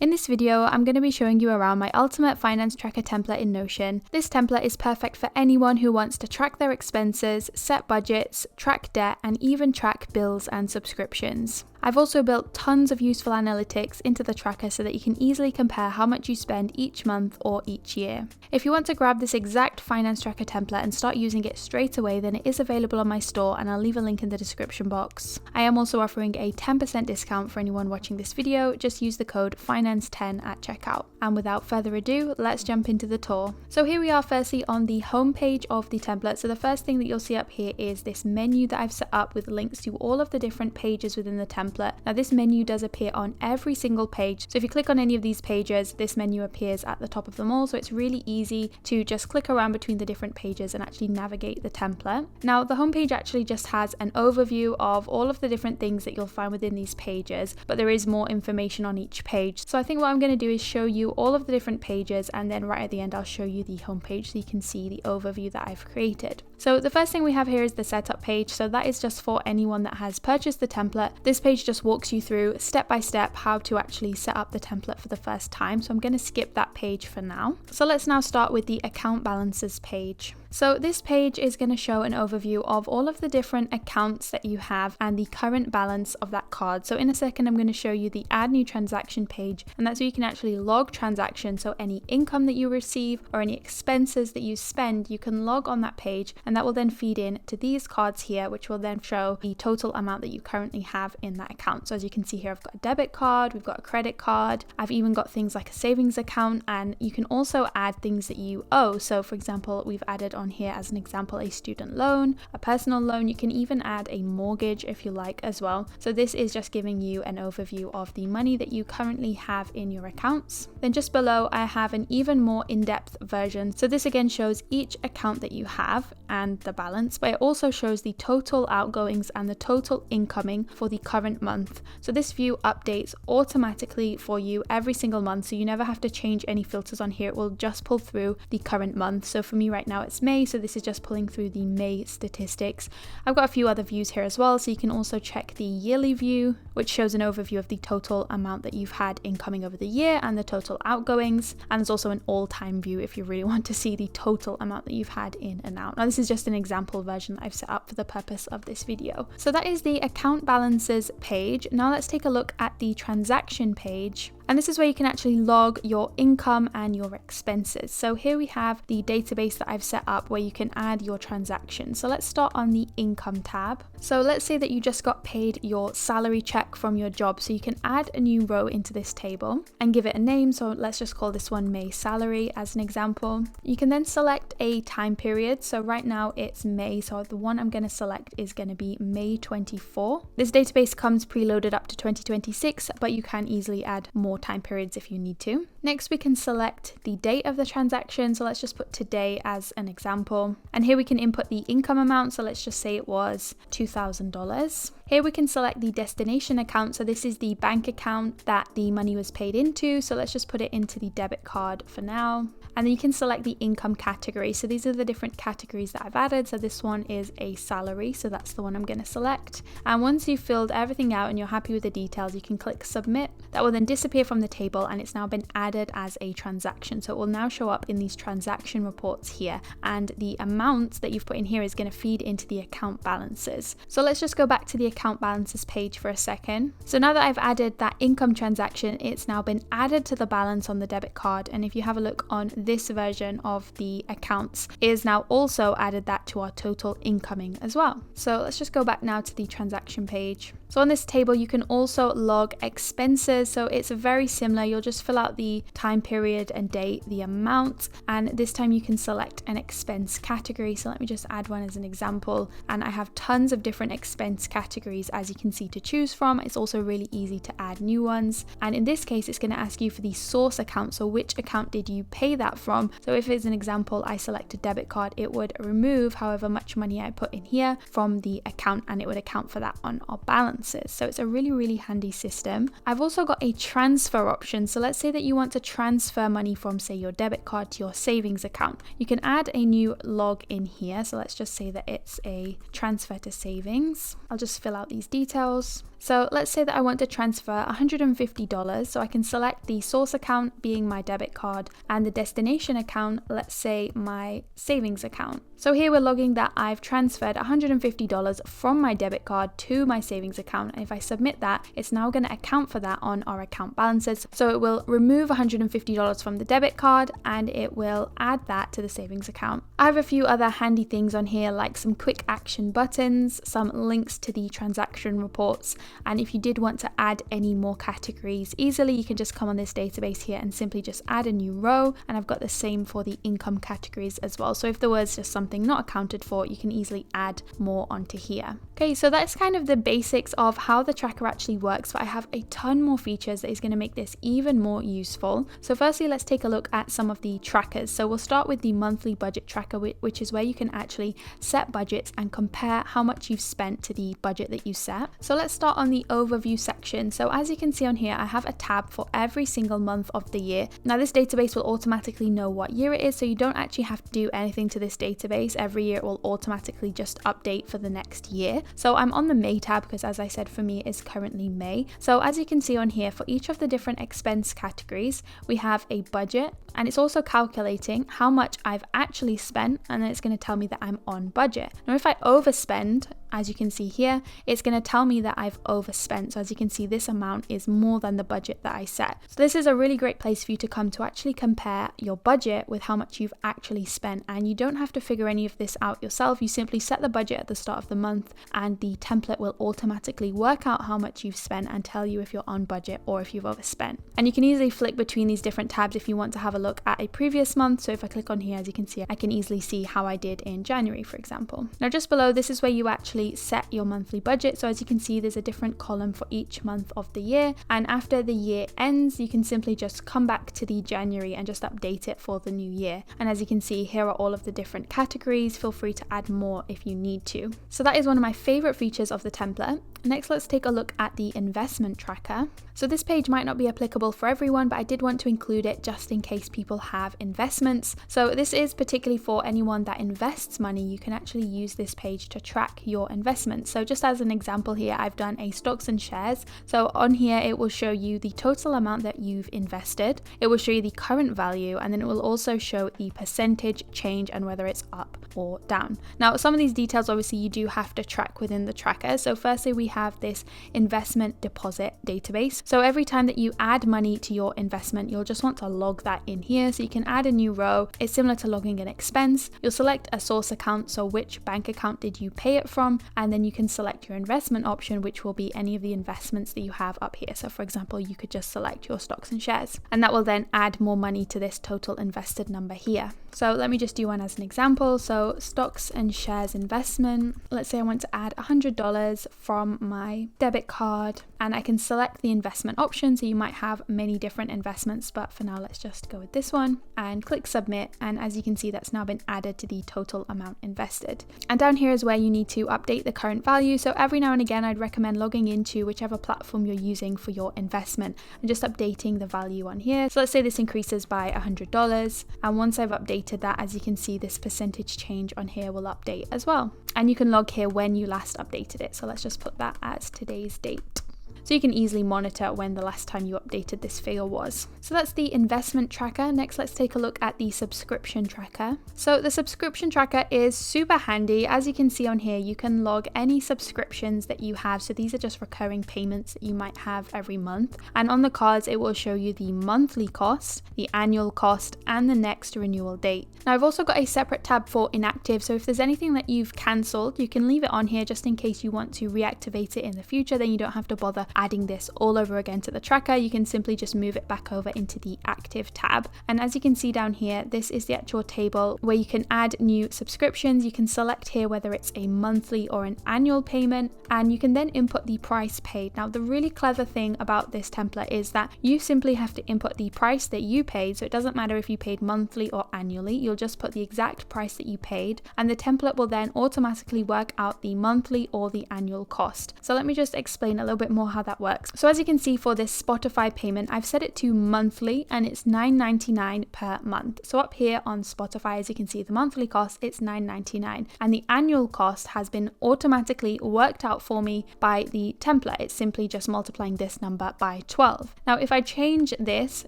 In this video, I'm going to be showing you around my ultimate finance tracker template in Notion. This template is perfect for anyone who wants to track their expenses, set budgets, track debt, and even track bills and subscriptions. I've also built tons of useful analytics into the tracker so that you can easily compare how much you spend each month or each year. If you want to grab this exact finance tracker template and start using it straight away, then it is available on my store and I'll leave a link in the description box. I am also offering a 10% discount for anyone watching this video. Just use the code FINANCE10 at checkout. And without further ado, let's jump into the tour. So here we are firstly on the home page of the template. So the first thing that you'll see up here is this menu that I've set up with links to all of the different pages within the template. Now this menu does appear on every single page. So if you click on any of these pages, this menu appears at the top of them all. So it's really easy to just click around between the different pages and actually navigate the template. Now the home page actually just has an overview of all of the different things that you'll find within these pages, but there is more information on each page. So I think what I'm going to do is show you all of the different pages, and then right at the end I'll show you the home page so you can see the overview that I've created. So the first thing we have here is the setup page. So that is just for anyone that has purchased the template. This page just walks you through step by step how to actually set up the template for the first time. So I'm going to skip that page for now. So let's now start with the account balances page. So this page is going to show an overview of all of the different accounts that you have and the current balance of that card. So in a second, I'm going to show you the add new transaction page, and that's where you can actually log transactions. So any income that you receive or any expenses that you spend, you can log on that page, and that will then feed in to these cards here, which will then show the total amount that you currently have in that account. So as you can see here, I've got a debit card, we've got a credit card, I've even got things like a savings account, and you can also add things that you owe. So for example, we've added on here as an example a student loan, a personal loan. You can even add a mortgage if you like as well. So this is just giving you an overview of the money that you currently have in your accounts. Then just below I have an even more in-depth version. So this again shows each account that you have and the balance, but it also shows the total outgoings and the total incoming for the current month. So this view updates automatically for you every single month, so you never have to change any filters on here. It will just pull through the current month. So for me right now it's May, so this is just pulling through the May statistics. I've got a few other views here as well, so you can also check the yearly view, which shows an overview of the total amount that you've had incoming over the year and the total outgoings. And there's also an all-time view if you really want to see the total amount that you've had in and out. Now this is just an example version that I've set up for the purpose of this video. So that is the account balances page. Now let's take a look at the transaction page. And this is where you can actually log your income and your expenses. So here we have the database that I've set up where you can add your transactions. So let's start on the income tab. So let's say that you just got paid your salary check from your job. So you can add a new row into this table and give it a name. So let's just call this one May salary as an example. You can then select a time period. So right now it's May. So the one I'm going to select is going to be May 24. This database comes preloaded up to 2026, but you can easily add more time periods if you need to. Next, we can select the date of the transaction. So let's just put today as an example. And here we can input the income amount. So let's just say it was $2,000. Here we can select the destination account. So this is the bank account that the money was paid into. So let's just put it into the debit card for now. And then you can select the income category. So these are the different categories that I've added. So this one is a salary. So that's the one I'm going to select. And once you've filled everything out and you're happy with the details, you can click submit. That will then disappear from the table and it's now been added as a transaction. So it will now show up in these transaction reports here. And the amount that you've put in here is going to feed into the account balances. So let's just go back to the account balances page for a second. So now that I've added that income transaction, it's now been added to the balance on the debit card. And if you have a look on this version of the accounts, it is now also added that to our total incoming as well. So let's just go back now to the transaction page. So on this table, you can also log expenses. So it's very similar. You'll just fill out the time period and date, the amount, and this time you can select an expense category. So let me just add one as an example. And I have tons of different expense categories, as you can see, to choose from. It's also really easy to add new ones. And in this case, it's going to ask you for the source account. So which account did you pay that from? So if it's an example, I select a debit card, it would remove however much money I put in here from the account, and it would account for that on our balance. So it's a really handy system. I've also got a transfer option. So let's say that you want to transfer money from, say, your debit card to your savings account. You can add a new log in here. So let's just say that it's a transfer to savings. I'll just fill out these details. So let's say that I want to transfer $150, so I can select the source account being my debit card and the destination account, let's say my savings account. So here we're logging that I've transferred $150 from my debit card to my savings account, and if I submit that, it's now going to account for that on our account balances. So it will remove $150 from the debit card and it will add that to the savings account. I have a few other handy things on here, like some quick action buttons, some links to the transaction reports, and if you did want to add any more categories easily, you can just come on this database here and simply just add a new row, and I've got the same for the income categories as well. So if there was just something not accounted for, you can easily add more onto here. Okay, so that's kind of the basics of how the tracker actually works, but I have a ton more features that is going to make this even more useful. So firstly, let's take a look at some of the trackers. So we'll start with the monthly budget tracker, which is where you can actually set budgets and compare how much you've spent to the budget that you set. So let's start on the overview section. So as you can see on here, I have a tab for every single month of the year. Now this database will automatically know what year it is, so you don't actually have to do anything to this database. Every year it will automatically just update for the next year. So I'm on the May tab because, as I said, for me it's currently May. So as you can see on here, for each of the different expense categories, we have a budget, and it's also calculating how much I've actually spent, and then it's going to tell me that I'm on budget. Now if I overspend, as you can see here, it's going to tell me that I've overspent. So as you can see, this amount is more than the budget that I set. So this is a really great place for you to come to actually compare your budget with how much you've actually spent, and you don't have to figure any of this out yourself. You simply set the budget at the start of the month and the template will automatically work out how much you've spent and tell you if you're on budget or if you've overspent. And you can easily flick between these different tabs if you want to have a look at a previous month. So if I click on here, as you can see, I can easily see how I did in January, for example. Now just below, this is where you actually set your monthly budget. So as you can see, there's a different column for each month of the year, and after the year ends, you can simply just come back to the January and just update it for the new year. And as you can see, here are all of the different categories. Feel free to add more if you need to. So that is one of my favorite features of the template. Next, let's take a look at the investment tracker. So this page might not be applicable for everyone, but I did want to include it just in case people have investments. So this is particularly for anyone that invests money. You can actually use this page to track your investments. So just as an example here, I've done a stocks and shares. So on here, it will show you the total amount that you've invested. It will show you the current value, and then it will also show the percentage change and whether it's up or down. Now, some of these details, obviously, you do have to track within the tracker. So firstly, we have this investment deposit database. So every time that you add money to your investment, you'll just want to log that in here. So you can add a new row. It's similar to logging an expense. You'll select a source account. So which bank account did you pay it from? And then you can select your investment option, which will be any of the investments that you have up here. So for example, you could just select your stocks and shares, and that will then add more money to this total invested number here. So let me just do one as an example. So stocks and shares investment. Let's say I want to add $100 from my debit card, and I can select the investment option. So you might have many different investments, but for now, let's just go with this one and click submit. And as you can see, that's now been added to the total amount invested. And down here is where you need to update the current value. So every now and again, I'd recommend logging into whichever platform you're using for your investment and just updating the value on here. So let's say this increases by $100. And once I've updated that, as you can see, this percentage change on here will update as well. And you can log here when you last updated it. So let's just put that as today's date. So you can easily monitor when the last time you updated this figure was. So that's the investment tracker. Next, let's take a look at the subscription tracker. So the subscription tracker is super handy. As you can see on here, you can log any subscriptions that you have. So these are just recurring payments that you might have every month. And on the cards, it will show you the monthly cost, the annual cost, and the next renewal date. Now, I've also got a separate tab for inactive. So if there's anything that you've cancelled, you can leave it on here just in case you want to reactivate it in the future. Then you don't have to bother adding this all over again to the tracker. You can simply just move it back over into the active tab. And as you can see down here, this is the actual table where you can add new subscriptions. You can select here whether it's a monthly or an annual payment, and you can then input the price paid. Now, the really clever thing about this template is that you simply have to input the price that you paid. So it doesn't matter if you paid monthly or annually, you'll just put the exact price that you paid, and the template will then automatically work out the monthly or the annual cost. So let me just explain a little bit more how that works. So as you can see for this Spotify payment, I've set it to monthly and it's $9.99 per month. So up here on Spotify, as you can see, the monthly cost, it's $9.99, and the annual cost has been automatically worked out for me by the template. It's simply just multiplying this number by 12. Now, if I change this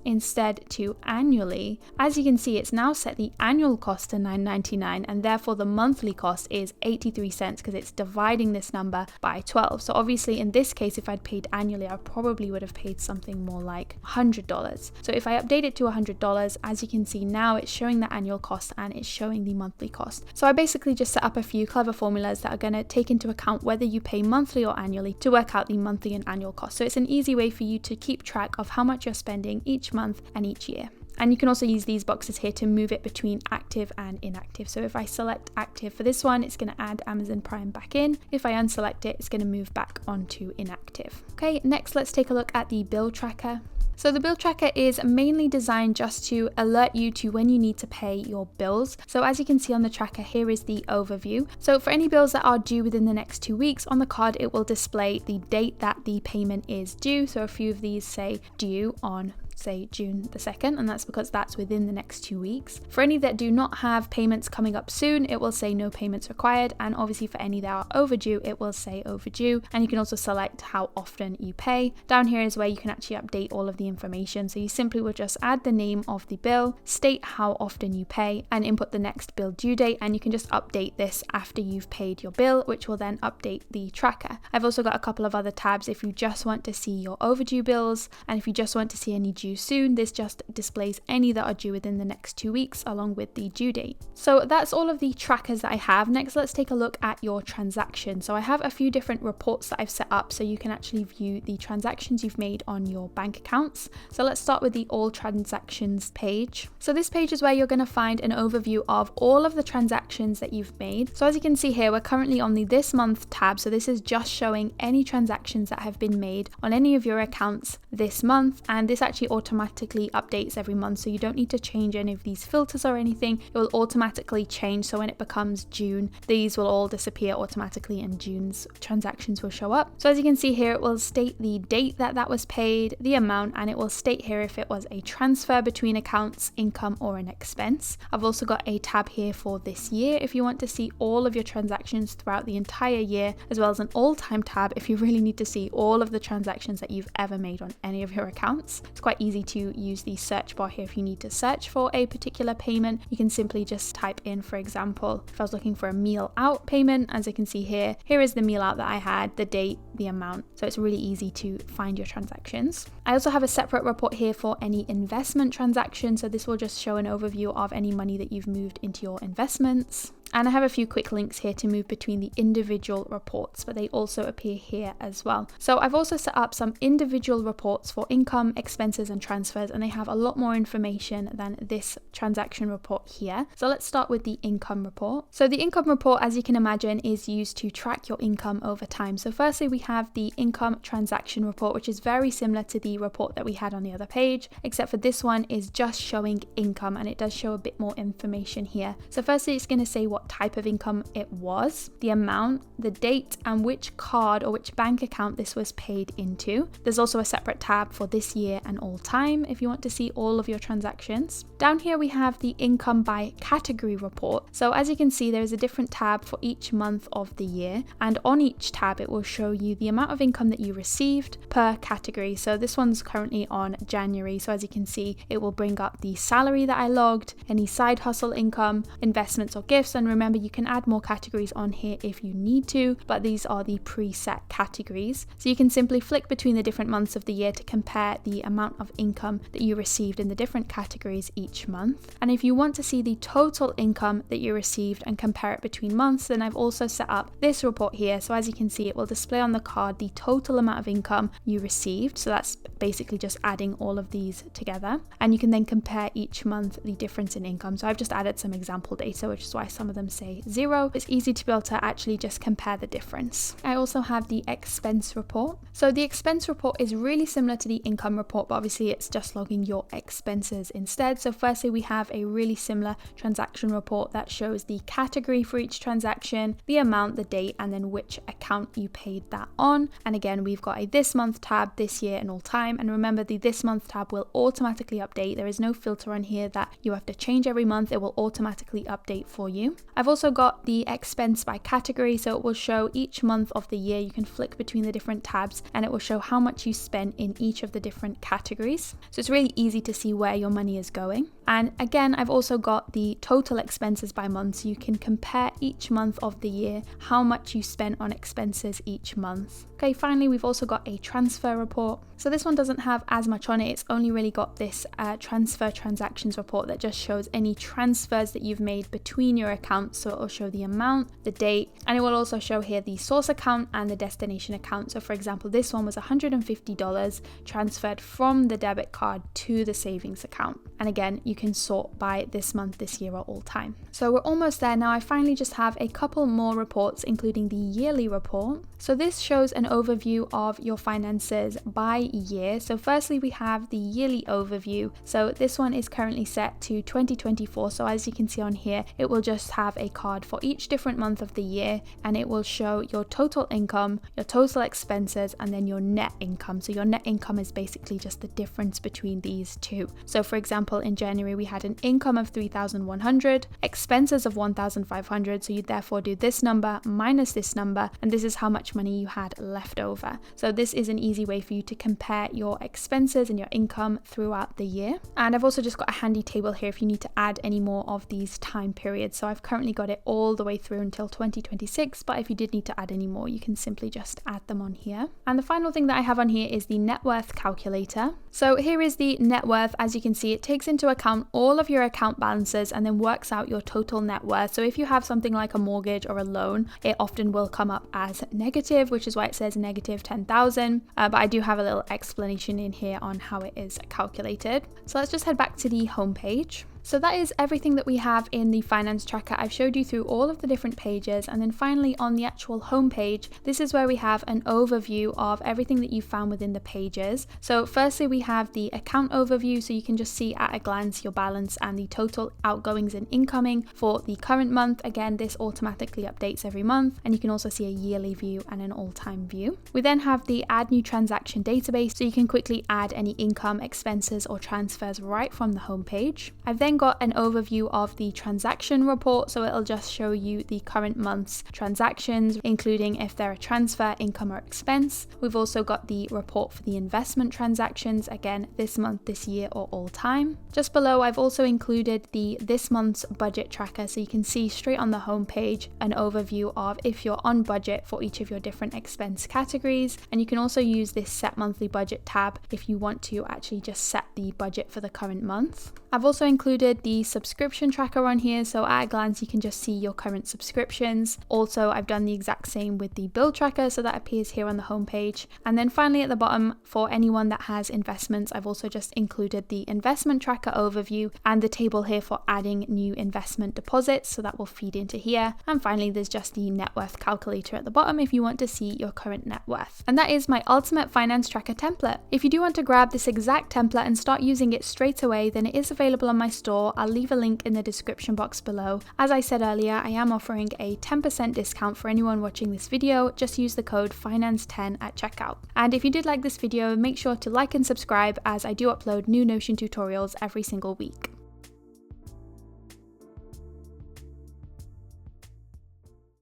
instead to annually, as you can see, it's now set the annual cost to $9.99, and therefore the monthly cost is 83 cents because it's dividing this number by 12. So obviously in this case, if I'd paid annually, I probably would have paid something more like $100. So if I update it to $100, as you can see now, it's showing the annual cost and it's showing the monthly cost. So I basically just set up a few clever formulas that are going to take into account whether you pay monthly or annually to work out the monthly and annual cost. So it's an easy way for you to keep track of how much you're spending each month and each year. And you can also use these boxes here to move it between active and inactive. So if I select active for this one, it's going to add Amazon Prime back in. If I unselect it, it's going to move back onto inactive. Okay, next let's take a look at the bill tracker. So the bill tracker is mainly designed just to alert you to when you need to pay your bills. So as you can see on the tracker, here is the overview. So for any bills that are due within the next 2 weeks, on the card it will display the date that the payment is due. So a few of these say due on say June the 2nd, and that's because that's within the next 2 weeks. For any that do not have payments coming up soon, it will say no payments required, and obviously for any that are overdue, it will say overdue. And you can also select how often you pay. Down here is where you can actually update all of the information. So you simply will just add the name of the bill, state how often you pay, and input the next bill due date, and you can just update this after you've paid your bill, which will then update the tracker. I've also got a couple of other tabs if you just want to see your overdue bills, and if you just want to see any due soon, this just displays any that are due within the next 2 weeks along with the due date. So that's all of the trackers that I have. Next, let's take a look at your transaction. So I have a few different reports that I've set up so you can actually view the transactions you've made on your bank accounts. So let's start with the all transactions page. So this page is where you're going to find an overview of all of the transactions that you've made. So as you can see here, we're currently on the this month tab. So this is just showing any transactions that have been made on any of your accounts this month, and this actually automatically updates every month, so you don't need to change any of these filters or anything. It will automatically change, so when it becomes June, these will all disappear automatically and June's transactions will show up. So as you can see here, it will state the date that was paid, the amount, and it will state here if it was a transfer between accounts, income, or an expense. I've also got a tab here for this year if you want to see all of your transactions throughout the entire year, as well as an all-time tab if you really need to see all of the transactions that you've ever made on any of your accounts. It's quite easy to use the search bar here. If you need to search for a particular payment, you can simply just type in, for example, if I was looking for a meal out payment, as you can see here, here is the meal out that I had, the date, the amount. So it's really easy to find your transactions. I also have a separate report here for any investment transaction. So this will just show an overview of any money that you've moved into your investments. And I have a few quick links here to move between the individual reports, but they also appear here as well. So I've also set up some individual reports for income, expenses, and transfers, and they have a lot more information than this transaction report here. So let's start with the income report. So the income report, as you can imagine, is used to track your income over time. So firstly, we have the income transaction report, which is very similar to the report that we had on the other page, except for this one is just showing income, and it does show a bit more information here. So firstly, it's going to say what type of income it was, the amount, the date, and which card or which bank account this was paid into. There's also a separate tab for this year and all time if you want to see all of your transactions. Down here we have the income by category report. So as you can see, there is a different tab for each month of the year, and on each tab it will show you the amount of income that you received per category. So this one's currently on January, so as you can see, it will bring up the salary that I logged, any side hustle income, investments or gifts, and remember, you can add more categories on here if you need to, but these are the preset categories. So you can simply flick between the different months of the year to compare the amount of income that you received in the different categories each month. And if you want to see the total income that you received and compare it between months, then I've also set up this report here. So as you can see, it will display on the card the total amount of income you received. So that's basically just adding all of these together. And you can then compare each month the difference in income. So I've just added some example data, which is why some of them say 0. It's easy to be able to actually just compare the difference. I also have the expense report. So the expense report is really similar to the income report, but obviously it's just logging your expenses instead. So firstly, we have a really similar transaction report that shows the category for each transaction, the amount, the date, and then which account you paid that on. And again, we've got a this month tab, this year, and all time. And remember, the this month tab will automatically update. There is no filter on here that you have to change every month. It will automatically update for you. I've also got the expense by category, so it will show each month of the year. You can flick between the different tabs and it will show how much you spent in each of the different categories. So it's really easy to see where your money is going. And again, I've also got the total expenses by month, so you can compare each month of the year how much you spent on expenses each month. Okay, finally, we've also got a transfer report. So this one doesn't have as much on it. It's only really got this transfer transactions report that just shows any transfers that you've made between your accounts. So it will show the amount, the date, and it will also show here the source account and the destination account. So for example, this one was $150 transferred from the debit card to the savings account. And again, you can sort by this month, this year, or all time. So we're almost there now. I finally just have a couple more reports, including the yearly report. So this shows an overview of your finances by year. So firstly, we have the yearly overview. So this one is currently set to 2024. So as you can see on here, it will just have a card for each different month of the year, and it will show your total income, your total expenses, and then your net income. So your net income is basically just the difference between these two. So for example, in January, we had an income of $3,100, expenses of $1,500. So you therefore do this number minus this number, and this is how much money you had left over. So this is an easy way for you to compare your expenses and your income throughout the year. And I've also just got a handy table here if you need to add any more of these time periods. So I've currently got it all the way through until 2026, but if you did need to add any more, you can simply just add them on here. And the final thing that I have on here is the net worth calculator. So here is the net worth. As you can see, it takes into account all of your account balances and then works out your total net worth. So if you have something like a mortgage or a loan, it often will come up as negative, which is why it says negative 10,000. But I do have a little explanation in here on how it is calculated. So let's just head back to the home page. So that is everything that we have in the finance tracker. I've showed you through all of the different pages, and then finally on the actual home page, this is where we have an overview of everything that you found within the pages. So firstly, we have the account overview, so you can just see at a glance your balance and the total outgoings and incoming for the current month. Again, this automatically updates every month, and you can also see a yearly view and an all-time view. We then have the add new transaction database, so you can quickly add any income, expenses, or transfers right from the home page. I've then got an overview of the transaction report, so it'll just show you the current month's transactions, including if they're a transfer, income, or expense. We've also got the report for the investment transactions, again this month, this year, or all time. Just below, I've also included the this month's budget tracker, so you can see straight on the home page an overview of if you're on budget for each of your different expense categories. And you can also use this set monthly budget tab if you want to actually just set the budget for the current month. I've also included the subscription tracker on here, so at a glance you can just see your current subscriptions. Also, I've done the exact same with the bill tracker, so that appears here on the homepage. And then finally at the bottom, for anyone that has investments, I've also just included the investment tracker overview and the table here for adding new investment deposits, so that will feed into here. And finally, there's just the net worth calculator at the bottom if you want to see your current net worth. And that is my ultimate finance tracker template. If you do want to grab this exact template and start using it straight away, then it is available on my store. I'll leave a link in the description box below. As I said earlier, I am offering a 10% discount for anyone watching this video. Just use the code FINANCE10 at checkout. And if you did like this video, make sure to like and subscribe, as I do upload new Notion tutorials every single week.